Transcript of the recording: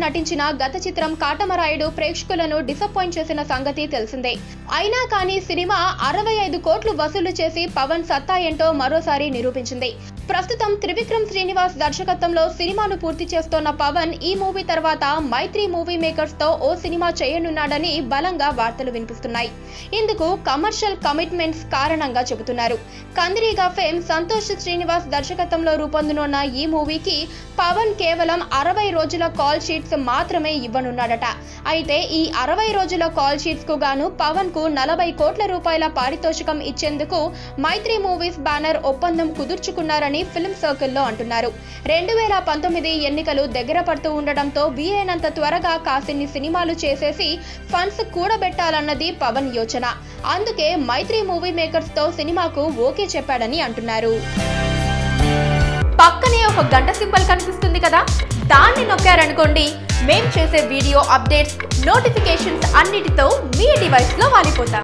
నటించిన గత చిత్రం కాటమరాయుడు ప్రేక్షకులను డిసప్పాయింట్ చేసిన సంగతి తెలిసిందే. అయినా కానీ సినిమా 65 కోట్లు వసూలు చేసి పవన్ సత్తా ఏంటో మరోసారి నిరూపించింది. ప్రస్తుతం త్రివిక్రమ్ శ్రీనివాస్ దర్శకత్వంలో సినిమాను పూర్తి చేస్తోన్న పవన్ ఈ మూవీ తర్వాత మైత్రి మూవీ మేకర్స్ తో ఓ సినిమా చేయనున్నాడని బలంగా వార్తలు వినిపిస్తున్నాయి. ఇందుకు కమర్షియల్ కమిట్మెంట్స్ కారణంగా చెబుతున్నారు. కందిరీగా ఫేమ్ సంతోష్ శ్రీనివాస్ దర్శకత్వంలో రూపొందనున్న ఈ మూవీకి పవన్ కేవలం 60 రోజుల కాల్ షీట్స్ మాత్రమే ఇవ్వనున్నాడట. అయితే ఈ 60 రోజుల కాల్ షీట్స్ కు గాను పవన్ కు 40 కోట్ల రూపాయల పారితోషికం ఇచ్చేందుకు మైత్రి మూవీస్ బ్యానర్ ఒప్పందం కుదుర్చుకున్నారని ఫిల్మ్ సర్కిల్లో అంటున్నారు. 2019 ఎన్నికలు దగ్గర పడుతూ ఉండడంతో వీలైనంత త్వరగా కాసిన్ని సినిమాలు చేసేసి ఫండ్స్ కూడబెట్టాలన్నది పవన్ యోచన. అందుకే మైత్రి మూవీ మేకర్స్ తో సినిమాకు ఓకే చెప్పాడని అంటున్నారు. పక్కనే ఒక గంట సింబల్ కనిపిస్తుంది కదా, దాన్ని నొక్కారనుకోండి, మేం చేసే వీడియో అప్డేట్స్, నోటిఫికేషన్స్ అన్నిటితో మీ డివైస్ లో వాలిపోతాం.